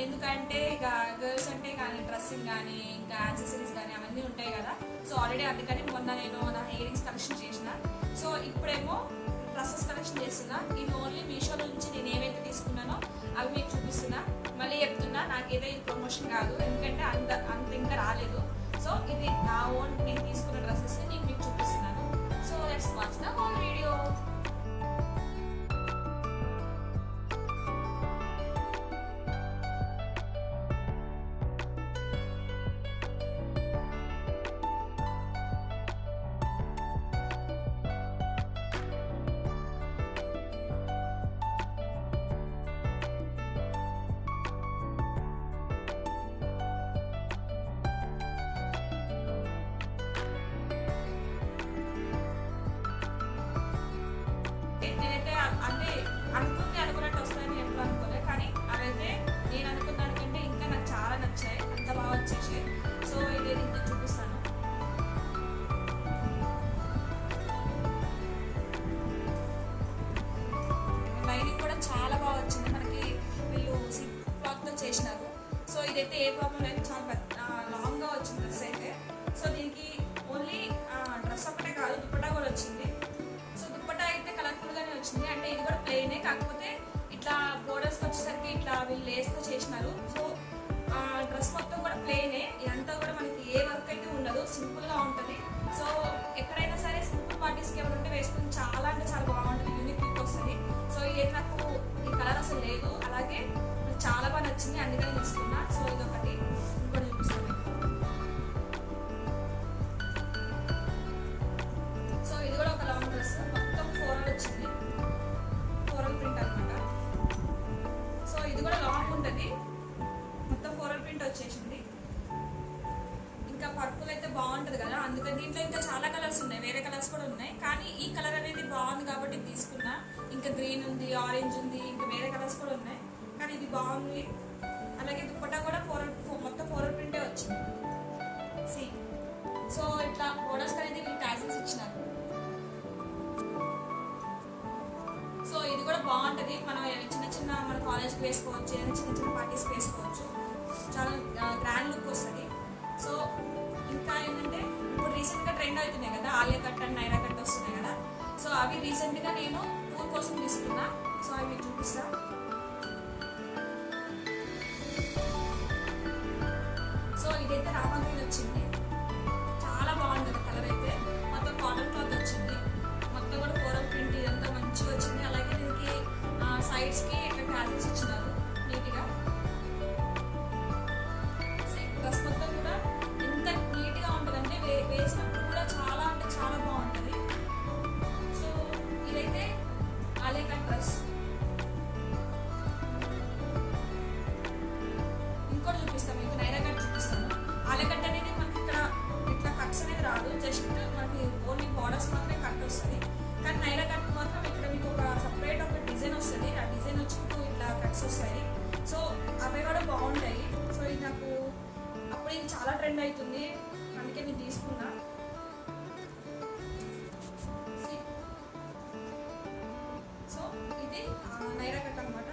ఎందుకంటే ఇక గర్ల్స్ అంటే కానీ డ్రెస్సింగ్ కానీ ఇంకా యాక్సెసరీస్ కానీ అవన్నీ ఉంటాయి కదా. సో ఆల్రెడీ అందుకని మొన్న నేను నా ఇయరింగ్స్ కలెక్షన్ చేసిన. సో ఇప్పుడేమో డ్రెస్సెస్ కలెక్షన్ చేస్తున్నా. ఇది ఓన్లీ మీషో నుంచి నేను ఏవైతే తీసుకున్నానో అవి మీకు చూపిస్తున్నా. మళ్ళీ చెప్తున్నా, నాకైతే ఇది ప్రమోషన్ కాదు, ఎందుకంటే అంత ఇంకా రాలేదు. సో ఇది నా ఓన్ నేను తీసుకున్న డ్రెస్సెస్ నేను మీకు చూపిస్తున్నాను. So let's watch the whole video. నేనైతే అంటే అనుకున్నట్టు వస్తాయని ఎప్పుడు అనుకోలే, కానీ అవైతే నేను అనుకున్న దానికంటే ఇంకా నాకు చాలా నచ్చాయి, అంత బాగా వచ్చేసాయి. సో ఇది నేను చూపిస్తాను. లైనింగ్ కూడా చాలా బాగా వచ్చింది, మనకి వీళ్ళు సిల్క్ క్లాత్తో చేసినారు. సో ఇదైతే ఏ ప్రాబ్లం లేదు, చాలా లాంగ్గా వచ్చింది డ్రెస్ అయితే. సో దీనికి ఓన్లీ డ్రెస్ ఒకటే కాదు, దుప్పటా కూడా వచ్చింది. వచ్చింది అంటే ఇది కూడా ప్లెయినే, కాకపోతే ఇట్లా బోర్డర్స్కి వచ్చేసరికి ఇట్లా వీళ్ళు లేస్తో చేసినారు. సో డ్రెస్ మొత్తం కూడా ప్లెయినే, ఇదంతా కూడా మనకి ఏ వర్క్ అయితే ఉండదు, సింపుల్గా ఉంటుంది. సో ఎక్కడైనా సరే సింపుల్ పార్టీస్కి ఎవరు ఉంటే వేసుకుని చాలా అంటే చాలా బాగుంటుంది, యూనిక్ లుక్ వస్తుంది. సో ఇది నాకు ఈ కలర్ అసలు లేదు, అలాగే చాలా బాగా నచ్చింది, అందుకని తీసుకున్నా. సో ఇదొకటి ఇంకోటి చూపిస్తాను. సో ఇది కూడా ఒక లాంగ్ డ్రెస్, మొత్తం ఫ్లోరల్ వచ్చింది, ఫ్లోరల్ ప్రింట్ అనమాట. సో ఇది కూడా లాంగ్ ఉంటుంది, మొత్తం ఫ్లోరల్ ప్రింట్ వచ్చేసింది. ఇంకా పర్పుల్ అయితే బాగుంటుంది కదా, అందుకని దీంట్లో ఇంకా చాలా కలర్స్ ఉన్నాయి, వేరే కలర్స్ కూడా ఉన్నాయి, కానీ ఈ కలర్ అనేది బాగుంది కాబట్టి తీసుకున్నా. ఇంకా గ్రీన్ ఉంది, ఆరెంజ్ ఉంది, ఇంకా వేరే కలర్స్ కూడా ఉన్నాయి, కానీ ఇది బాగుంది. అలాగే దుప్పట్టా కూడా మొత్తం ఫ్లోరల్ ప్రింటే వచ్చింది. సో ఇట్లా బోర్డర్స్ అనేది వీళ్ళు టాసిల్స్ ఇచ్చినారు. సో ఇది కూడా బాగుంటుంది, మనం చిన్న మన కాలేజ్కి వేసుకోవచ్చు, చిన్న పార్టీస్కి వేసుకోవచ్చు, చాలా గ్రాండ్ లుక్ వస్తుంది. సో ఇంకా ఏంటంటే ఇప్పుడు రీసెంట్గా ట్రెండ్ అవుతున్నాయి కదా, Alia cut and Naira cut వస్తున్నాయి కదా. సో అవి రీసెంట్గా నేను టూర్ కోసం తీసుకున్నా. సో అవి మీకు చూపిస్తా. సో ఇదైతే రామా గ్రీన్ వచ్చింది, చాలా బాగుంటుంది కలర్ అయితే. మొత్తం కాటన్ క్లాత్ వచ్చింది, మొత్తం కూడా ఫ్లోరల్ ప్రింట్ ఇదంతా మంచిగా వచ్చింది. అలాగే దీనికి సైడ్స్కి ఇట్లా టాసిల్స్ ఇచ్చినారు నీట్గా. డ్రెస్ మొత్తం కూడా ఎంత నీట్గా ఉంటుందంటే వేసినప్పుడు కూడా చాలా అంటే చాలా బాగుంటుంది. సో ఇదైతే ఆలియా కట్ డ్రెస్. ఇంకోటి చూపిస్తాను మీకు, నైరా కట్ చూపిస్తాను. ఆలియా కట్ అనేది మనకి ఇక్కడ ఇట్లా కట్స్ అనేది రాదు, జస్ట్ మనకి ఓన్లీ బార్డర్స్ మాత్రమే కట్ వస్తుంది. కానీ నైరా కట్ మాత్రం ఇక్కడ మీకు ఒక సపరేట్ ఒక డిజైన్ వస్తుంది, ఆ డిజైన్ వచ్చి ఇట్లా కట్స్ వస్తాయి. సో అవి కూడా బాగుంటాయి. సో ఇది నాకు అప్పుడు ఇది చాలా ట్రెండ్ అవుతుంది, అందుకే నేను తీసుకున్నా. సో ఇది నైరా కట్ అనమాట.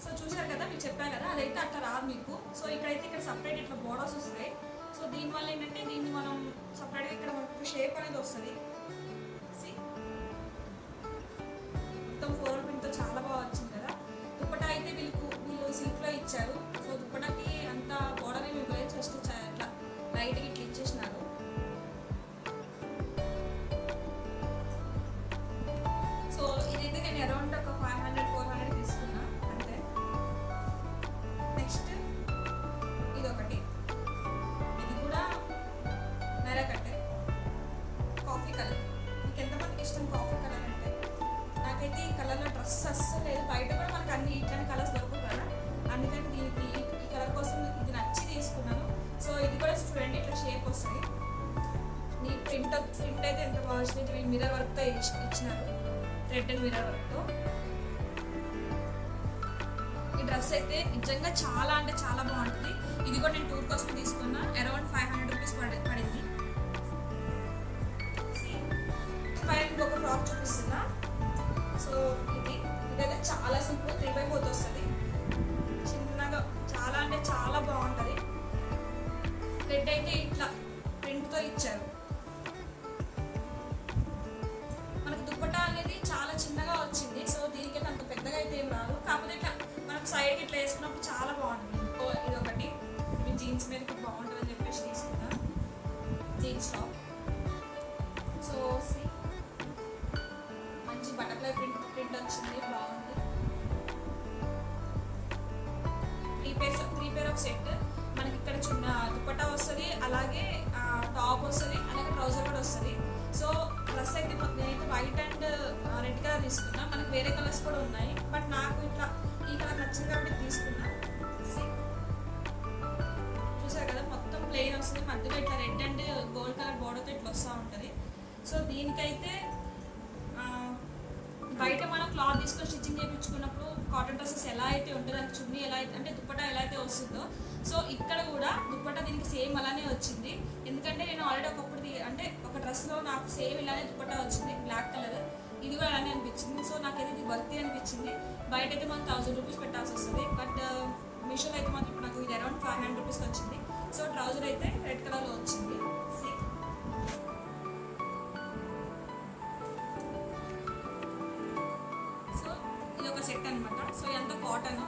సో చూసారు కదా, మీకు చెప్పాను కదా, అదైతే అట్లా రాదు మీకు. సో ఇక్కడైతే ఇక్కడ సపరేట్ ఇట్లా బోర్డర్స్ వస్తాయి. సో దీనివల్ల ఏంటంటే దీన్ని మనం సపరేట్గా ఇక్కడ మనకు షేప్ అనేది వస్తుంది. మొత్తం ఫ్లోరల్ ప్రింట్తో చాలా బాగా వచ్చింది కదా. దుప్పటా అయితే వీళ్ళు సిల్క్లో ఇచ్చారు. సో దుప్పటాకి అంత బోర్డర్ ఏమి ఇవ్వలేదు, జస్ట్ ఇట్లా లైట్గా ఇట్లా ఇచ్చేసినారు. సో ఇదైతే నేను అరౌండ్ ఒక 500-400 తీసుకున్నా అంతే. నెక్స్ట్ ఇదొకటి, ఇది కూడా నైరా కట్టే, కాఫీ కలర్. మీకు ఎంతమందికి ఇష్టం కాఫీ కలర్ అంటే? నాకైతే ఈ కలర్లో డ్రెస్ అస్సలు లేదు, బయట కూడా మనకు అన్ని ఇట్లాంటి కలర్స్ దొరకవు కదా, అందుకని దీనికి ఈ కలర్ కోసం ఇది నచ్చి తీసుకున్నాను. సో ఇది కూడా చూడండి, ఇట్లా షేప్ వస్తుంది. నీ ప్రింట్ అయితే ఎంత బాగా వచ్చింది, మిర్రర్ వర్క్తో ఇచ్చినారు, రెడ్ అండ్ మిర్రర్ వర్క్తో. ఈ డ్రెస్ అయితే నిజంగా చాలా అంటే చాలా బాగుంటుంది. ఇది కూడా నేను టూర్ కోసం తీసుకున్నా, అరౌండ్ 500 రూపీస్ పడింది. పైన ఇంకొక ఫ్రాక్ చూపిస్తున్నా. సో ఇదైతే చాలా సింపుల్, 3x4 వస్తుంది. చిన్నగా చాలా అంటే పేర్ ఒక సెట్. మనకి ఇక్కడ చిన్న దుపట్టా వస్తుంది, అలాగే టాప్ వస్తుంది, అలాగే ట్రౌజర్ కూడా వస్తుంది. సో డ్రెస్ అయితే నేనైతే వైట్ అండ్ రెడ్ కలర్ తీసుకున్నా. మనకి వేరే కలర్స్ కూడా ఉన్నాయి, బట్ నాకు ఇట్లా ఈ కలర్ నచ్చింది కాబట్టి తీసుకున్నా. చూసారు కదా, మొత్తం ప్లెయిన్ వస్తుంది, మధ్యలో ఇట్లా రెడ్ అండ్ గోల్డ్ కలర్ బోర్డర్తో ఇట్లా వస్తూ ఉంటుంది. సో దీనికైతే బయట మనం క్లాత్ తీసుకొని స్టిచ్చింగ్ చేయించుకున్నప్పుడు కాటన్ డ్రెస్సెస్ ఎలా అయితే ఉంటుందో, దానికి చున్నీ ఎలా అయితే అంటే దుపట్టా ఎలా అయితే వస్తుందో, సో ఇక్కడ కూడా దుపట్టా దీనికి సేమ్ అలానే వచ్చింది. ఎందుకంటే నేను ఆల్రెడీ ఒకప్పుడు అంటే ఒక డ్రెస్లో నాకు సేమ్ ఇలానే దుపట్టా వచ్చింది, బ్లాక్ కలర్. ఇది కూడా అలానే అనిపించింది. సో నాకైతే ఇది వర్తీ అనిపించింది. బయట అయితే మనం 1000 రూపీస్ పెట్టాల్సి వస్తుంది, బట్ మీషోలో అయితే మాత్రం ఇప్పుడు నాకు ఇది అరౌండ్ 500 రూపీస్కి వచ్చింది. సో ట్రౌజర్ అయితే రెడ్ కలర్లో వచ్చింది. సో ఇది ఒక సెట్ అనమాట. సో ఇదంతా కాటన్.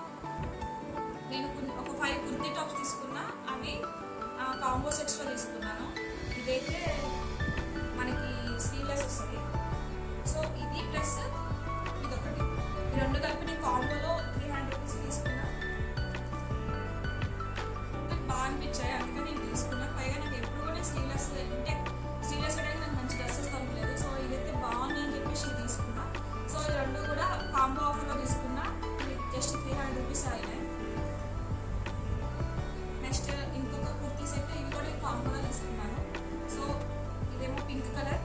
నేను ఒక 5 కుర్తీ టాప్స్ తీసుకున్నా, అవి కాంబో సెట్స్లో తీసుకున్నాను. ఇదైతే మనకి స్లీవ్లెస్ వస్తుంది. సో ఇది ప్లస్ ఇదొకటి, ఈ రెండు కలిపి నేను కాంబోలో 300 రూపీస్ తీసుకున్నా. నాకు బాగా అనిపించాయి, అందుకని నేను తీసుకున్నాను. పైగా నాకు ఎప్పుడు కూడా స్లీవ్లెస్ అంటే స్లీవ్లెస్ వేయడానికి నాకు మంచి డ్రెస్సెస్ తగ్గలేదు. సో ఇదైతే బాగుంది అని చెప్పేసి ఇది తీసుకున్నా. సో ఈ రెండు కూడా కాంబో ఆఫర్లో తీసుకున్నా. ఇది జస్ట్ 300 రూపీస్ అయినాయి. నెక్స్ట్ ఇంకొక కుర్తీ సెట్, ఇవి కూడా కాంబోలో తీసుకున్నాను. సో ఇదేమో పింక్ కలర్,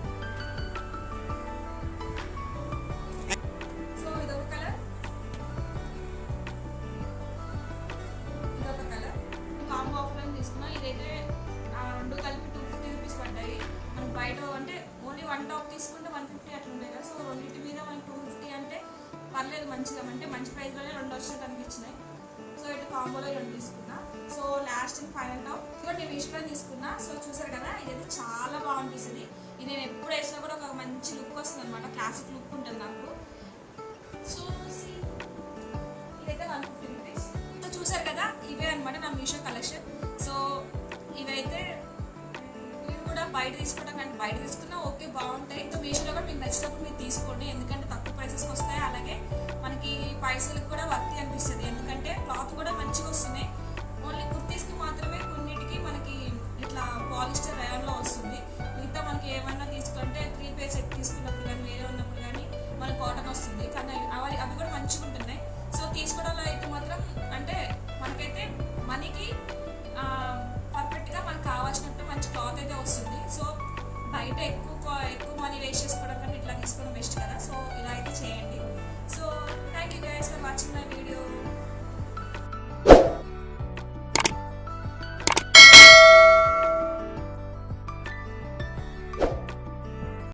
సో ఇదొక కలర్, ఇదొక కలర్. కాంబో ఆఫర్లో తీసుకున్నా. ఇదైతే రెండు కలిపి 250 రూపీస్ పడ్డాయి. మనకు బయట అంటే ఓన్లీ 1 టాప్ తీసుకుంటే 150 అట్లా ఉంటాయి కదా. సో రెండింటి మీద మనకి 250 అంటే పర్లేదు, మంచిగా అంటే మంచి ప్రైస్లోనే రెండు వచ్చినట్టు అనిపించినాయి. సో ఇటు కాంబోలో రెండు తీసుకున్నా. So last and final top కూడా నేను మీషోలో తీసుకున్నా. సో చూసారు కదా, ఇదైతే చాలా బాగా అనిపిస్తుంది. ఇది నేను ఎప్పుడు వేసినా కూడా ఒక మంచి లుక్ వస్తుంది అనమాట, క్లాసిక్ లుక్ ఉంటుంది నాకు. సో ఇదైతే 150 రూపీస్. సో చూసారు కదా, ఇవే అనమాట నా మీషో కలెక్షన్. సో ఇవైతే ఇవి కూడా బయట తీసుకోవడం కానీ బయట తీసుకున్నా ఓకే బాగుంటాయి. సో మీషోలో కూడా మీకు నచ్చినప్పుడు మీరు తీసుకోండి, ఎందుకంటే తక్కువ ప్రైసెస్కి వస్తాయి, అలాగే మనకి పైసలకు కూడా వర్క్